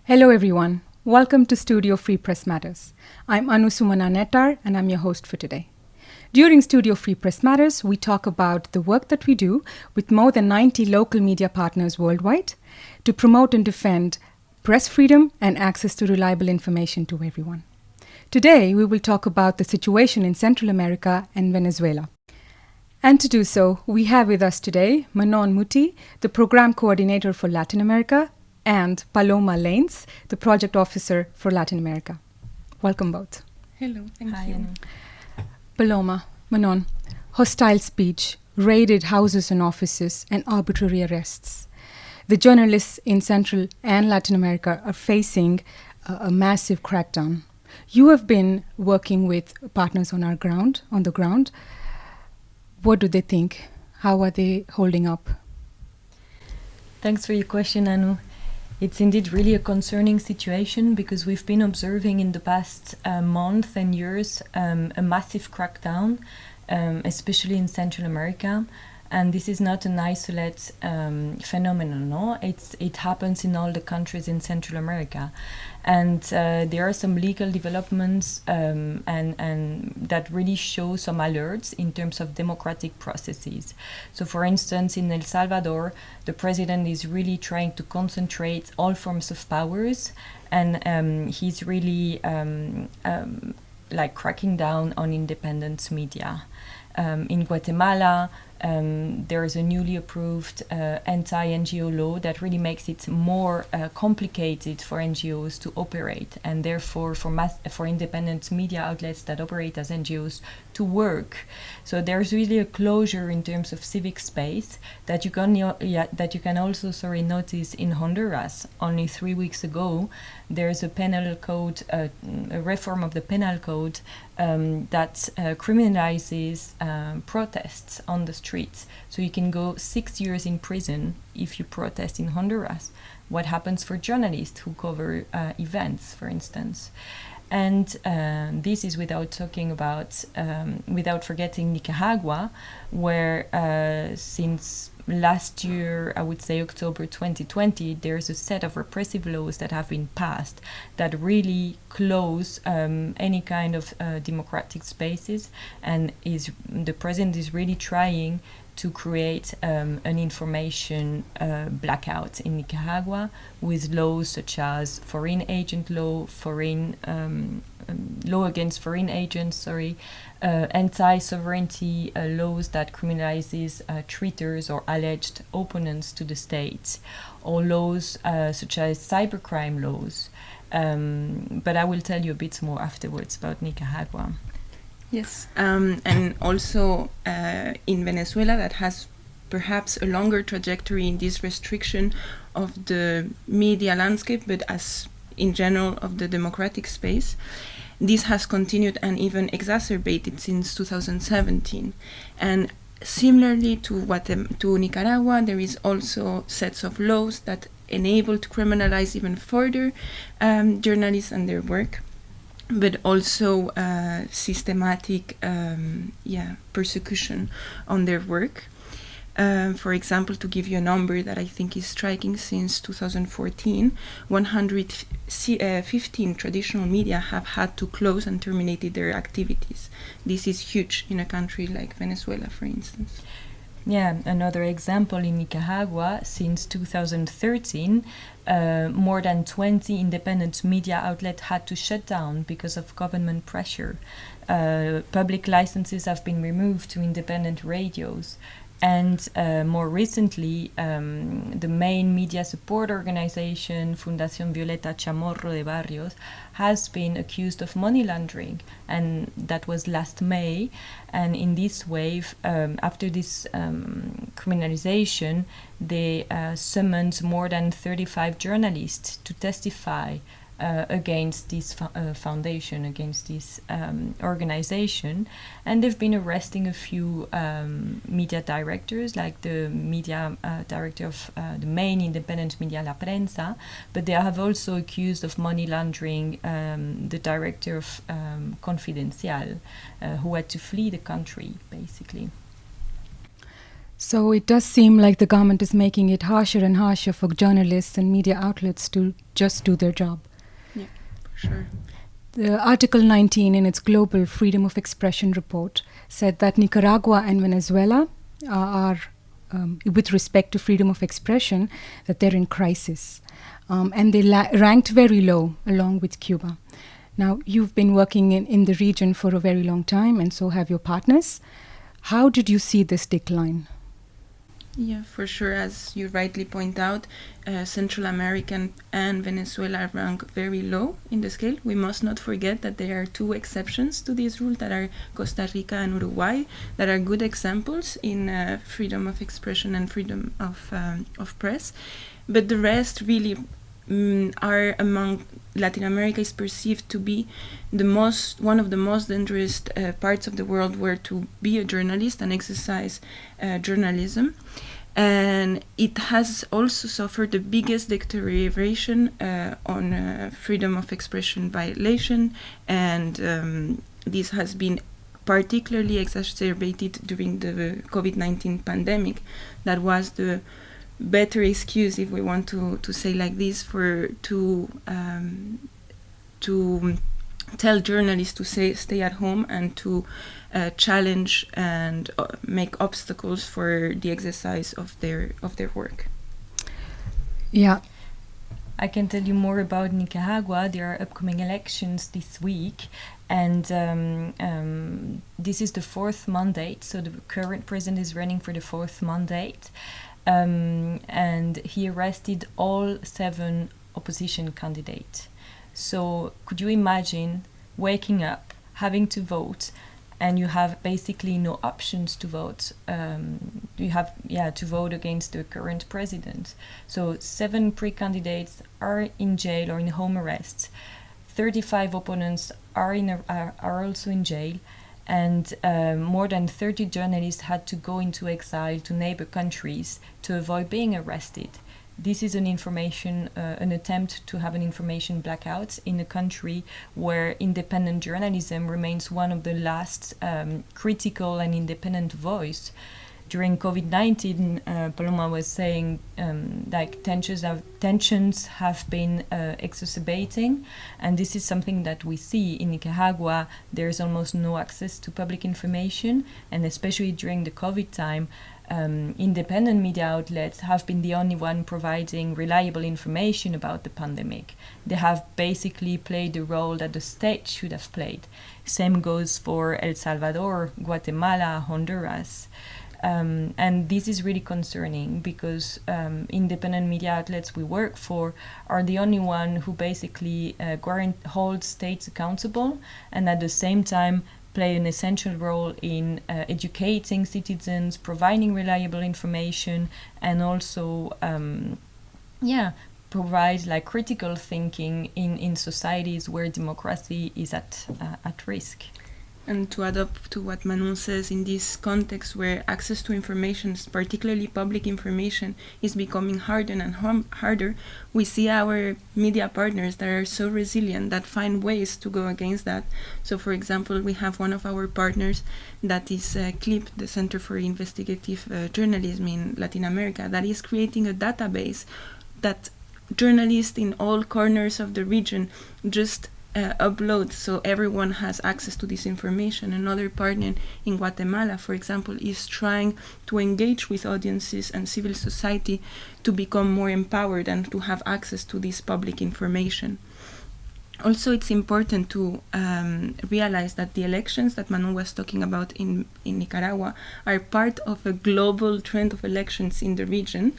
Hello everyone, welcome to Studio Free Press Matters. I'm Anu Nettar and I'm your host for today. During Studio Free Press Matters, we talk about the work that we do with more than 90 local media partners worldwide to promote and defend press freedom and access to reliable information to everyone. Today, we will talk about the situation in Central America and Venezuela. And to do so, we have with us today Manon Muti, the Program Coordinator for Latin America, and Paloma Lanes, the Project Officer for Latin America. Welcome both. Hello, thank Hi, you. Anu. Paloma, Manon, hostile speech, raided houses and offices, and arbitrary arrests. The journalists in Central and Latin America are facing a massive crackdown. You have been working with partners on the ground. What do they think? How are they holding up? Thanks for your question, Anu. It's indeed really a concerning situation because we've been observing in the past month and years a massive crackdown, especially in Central America. And this is not an isolated phenomenon, no? It happens in all the countries in Central America. And there are some legal developments and that really show some alerts in terms of democratic processes. So for instance, in El Salvador, the president is really trying to concentrate all forms of powers, and he's really cracking down on independent media. In Guatemala, there is a newly approved anti-NGO law that really makes it more complicated for NGOs to operate, and therefore for independent media outlets that operate as NGOs to work. So there's really a closure in terms of civic space that you can also notice in Honduras. Only 3 weeks ago, there's a penal code, a reform of the penal code that criminalizes protests on the streets. So you can go 6 years in prison if you protest in Honduras. What happens for journalists who cover events, for instance? And this is without forgetting Nicaragua, where since last year, I would say October 2020, there's a set of repressive laws that have been passed that really close any kind of democratic spaces, and the president is really trying to create an information blackout in Nicaragua with laws such as foreign agent law, law against foreign agents, anti-sovereignty laws that criminalizes traitors or alleged opponents to the state, or laws such as cybercrime laws. But I will tell you a bit more afterwards about Nicaragua. Yes, and also in Venezuela, that has perhaps a longer trajectory in this restriction of the media landscape, but as in general of the democratic space. This has continued and even exacerbated since 2017. And similarly to Nicaragua, there is also sets of laws that enable to criminalize even further journalists and their work, but also systematic persecution on their work. For example, to give you a number that I think is striking, since 2014, 115 traditional media have had to close and terminated their activities. This is huge in a country like Venezuela, for instance. Yeah, another example in Nicaragua, since 2013, more than 20 independent media outlets had to shut down because of government pressure. Public licenses have been removed to independent radios. And more recently, the main media support organization, Fundación Violeta Chamorro de Barrios, has been accused of money laundering, and that was last May. And in this wave, after this criminalization, they summoned more than 35 journalists to testify against this foundation, against this organization, and they've been arresting a few media directors, like the media director of the main independent media La Prensa, but they have also accused of money laundering the director of Confidencial, who had to flee the country, basically. So it does seem like the government is making it harsher and harsher for journalists and media outlets to just do their job. Yeah, for sure. The Article 19 in its Global Freedom of Expression report said that Nicaragua and Venezuela are, with respect to freedom of expression, that they're in crisis. And they ranked very low along with Cuba. Now, you've been working in the region for a very long time, and so have your partners. How did you see this decline? Yeah, for sure. As you rightly point out, Central America and Venezuela rank very low in the scale. We must not forget that there are two exceptions to this rule, that are Costa Rica and Uruguay, that are good examples in freedom of expression and freedom of press. But the rest really are among Latin America is perceived to be one of the most dangerous parts of the world where to be a journalist and exercise journalism. And it has also suffered the biggest deterioration on freedom of expression violation, and this has been particularly exacerbated during the COVID-19 pandemic. That was the better excuse, if we want to say like this, to tell journalists to stay at home and to challenge and make obstacles for the exercise of their work. Yeah. I can tell you more about Nicaragua. There are upcoming elections this week, and this is the fourth mandate, so the current president is running for the fourth mandate. And he arrested all 7 opposition candidates. So could you imagine waking up, having to vote, and you have basically no options to vote? You have to vote against the current president. So 7 pre-candidates are in jail or in home arrest. 35 opponents are also in jail. And more than 30 journalists had to go into exile to neighbor countries to avoid being arrested. This is an attempt to have an information blackout in a country where independent journalism remains one of the last critical and independent voice. During COVID-19, Paloma was saying like tensions have been exacerbating, and this is something that we see in Nicaragua. There's almost no access to public information, and especially during the COVID time, independent media outlets have been the only one providing reliable information about the pandemic. They have basically played the role that the state should have played. Same goes for El Salvador, Guatemala, Honduras. And this is really concerning because independent media outlets we work for are the only one who basically hold states accountable and at the same time play an essential role in educating citizens, providing reliable information, and also provide like critical thinking in societies where democracy is at risk. And to add up to what Manon says, in this context where access to information, particularly public information, is becoming harder and harder, we see our media partners that are so resilient, that find ways to go against that. So, for example, we have one of our partners that is CLIP, the Center for Investigative Journalism in Latin America, that is creating a database that journalists in all corners of the region just upload, so everyone has access to this information. Another partner in Guatemala, for example, is trying to engage with audiences and civil society to become more empowered and to have access to this public information. Also, it's important to realize that the elections that Manon was talking about in Nicaragua are part of a global trend of elections in the region.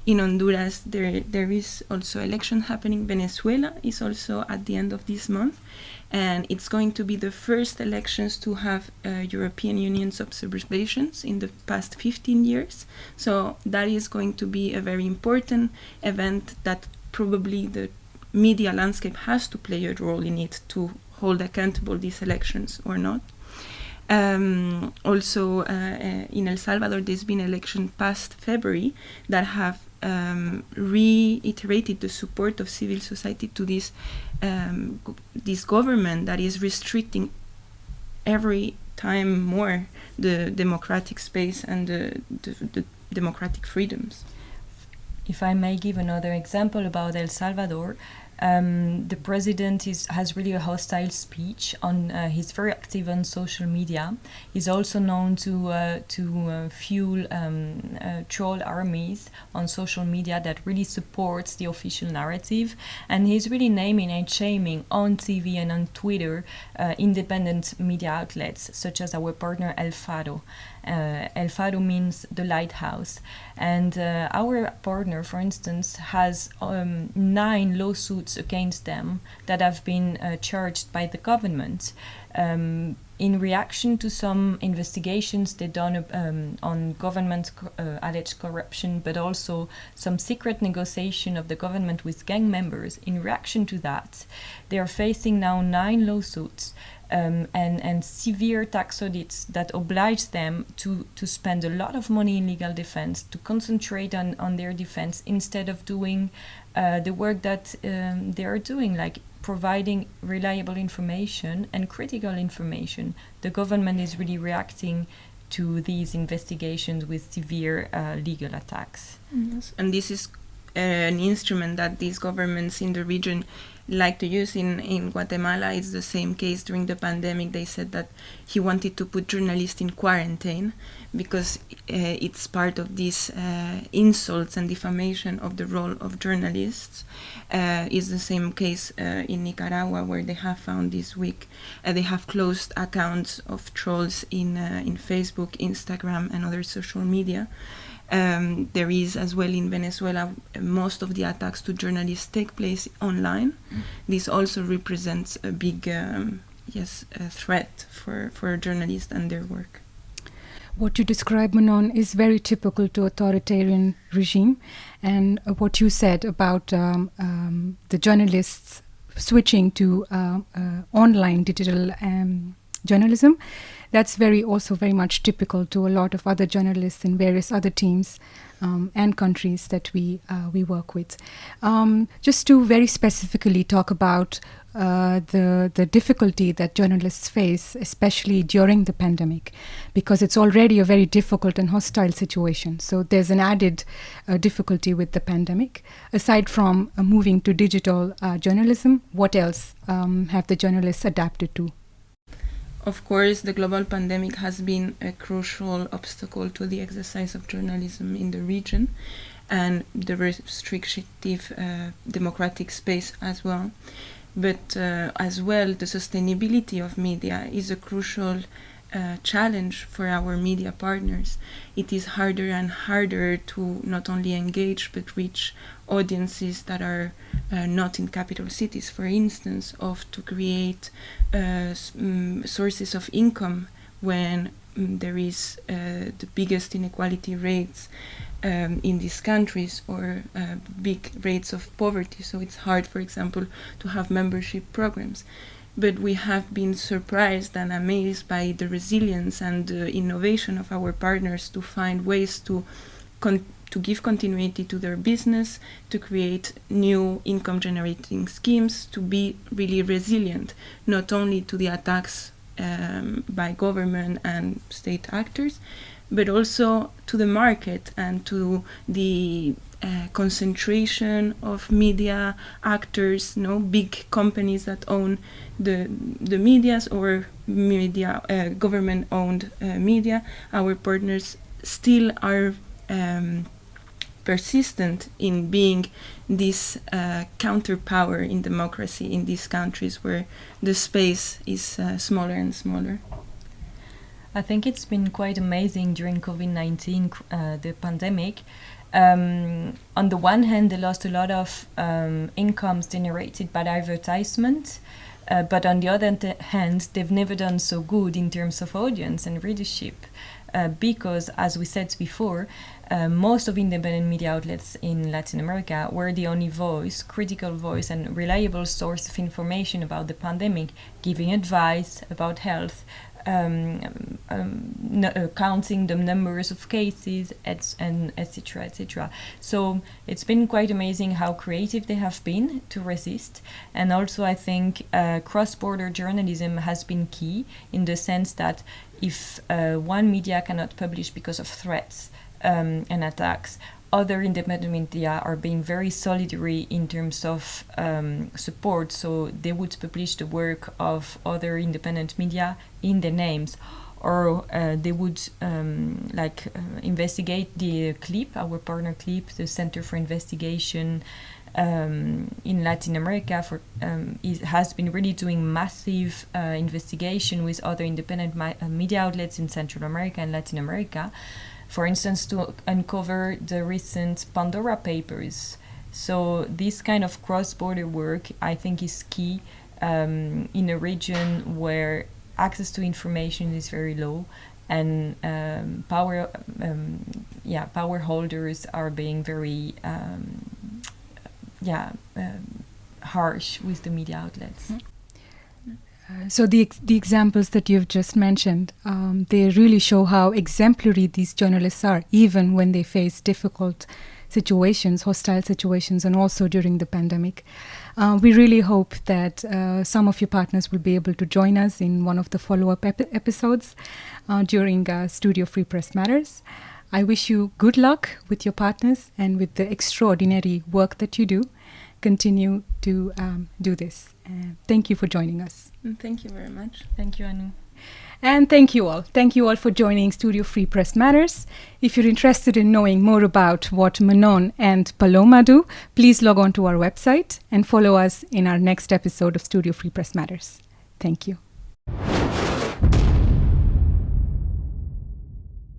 In Honduras, there is also election happening. Venezuela is also at the end of this month. And it's going to be the first elections to have European Union's observations in the past 15 years. So that is going to be a very important event that probably the media landscape has to play a role in it to hold accountable these elections or not. Also, in El Salvador, there's been election past February that have reiterated the support of civil society to this government that is restricting every time more the democratic space and the democratic freedoms. If I may give another example about El Salvador, the president has really a hostile speech. He's very active on social media. He's also known to fuel troll armies on social media that really supports the official narrative. And he's really naming and shaming on TV and on Twitter independent media outlets, such as our partner El Faro. El Faro means the lighthouse. And our partner, for instance, has 9 lawsuits against them that have been charged by the government in reaction to some investigations they've done on government alleged corruption, but also some secret negotiation of the government with gang members. In reaction to that, they are facing now 9 lawsuits and severe tax audits that oblige them to spend a lot of money in legal defense, to concentrate on their defense instead of doing the work that they are doing, like providing reliable information and critical information. The government is really reacting to these investigations with severe legal attacks. Yes. And this is an instrument that these governments in the region like to use. In Guatemala, it's the same case. During the pandemic, they said that he wanted to put journalists in quarantine because it's part of these insults and defamation of the role of journalists. It's the same case in Nicaragua, where they have found this week they have closed accounts of trolls in Facebook, Instagram, and other social media. There is as well in Venezuela, most of the attacks to journalists take place online. This also represents a big threat for journalists and their work. What you describe, Manon, is very typical to authoritarian regime. And what you said about the journalists switching to online digital journalism, that's also very much typical to a lot of other journalists in various other teams and countries that we work with. Just to very specifically talk about the difficulty that journalists face, especially during the pandemic, because it's already a very difficult and hostile situation. So there's an added difficulty with the pandemic. Aside from moving to digital journalism, what else have the journalists adapted to? Of course, the global pandemic has been a crucial obstacle to the exercise of journalism in the region, and the restrictive democratic space as well. But as well, the sustainability of media is a crucial challenge for our media partners. It is harder and harder to not only engage but reach audiences that are not in capital cities, for instance, of to create sources of income when there is the biggest inequality rates in these countries, or big rates of poverty. So it's hard, for example, to have membership programs. But we have been surprised and amazed by the resilience and the innovation of our partners to find ways to give continuity to their business, to create new income-generating schemes, to be really resilient, not only to the attacks by government and state actors, but also to the market and to the concentration of media actors, big companies that own the medias or media, government-owned media. Our partners still are persistent in being this counterpower in democracy in these countries where the space is smaller and smaller. I think it's been quite amazing during COVID-19, the pandemic. On the one hand, they lost a lot of incomes generated by advertisement, but on the other hand, they've never done so good in terms of audience and readership, because, as we said before, most of independent media outlets in Latin America were the only voice, critical voice, and reliable source of information about the pandemic, giving advice about health, counting the numbers of cases, and etc., etc. So it's been quite amazing how creative they have been to resist. And also I think cross-border journalism has been key, in the sense that if one media cannot publish because of threats and attacks, other independent media are being very solidary in terms of support. So they would publish the work of other independent media in their names, or they would investigate the CLIP, our partner CLIP, the Center for Investigation in Latin America, has been really doing massive investigation with other independent media outlets in Central America and Latin America. For instance, to uncover the recent Pandora Papers. So this kind of cross-border work, I think, is key in a region where access to information is very low, and power holders are being very harsh with the media outlets. Mm-hmm. So the examples that you've just mentioned, they really show how exemplary these journalists are, even when they face difficult situations, hostile situations, and also during the pandemic. We really hope that some of your partners will be able to join us in one of the follow-up episodes during Studio Free Press Matters. I wish you good luck with your partners and with the extraordinary work that you do. Continue to do this. Thank you for joining us. Thank you very much. Thank you, Anu. And thank you all. Thank you all for joining Studio Free Press Matters. If you're interested in knowing more about what Manon and Paloma do, please log on to our website and follow us in our next episode of Studio Free Press Matters. Thank you.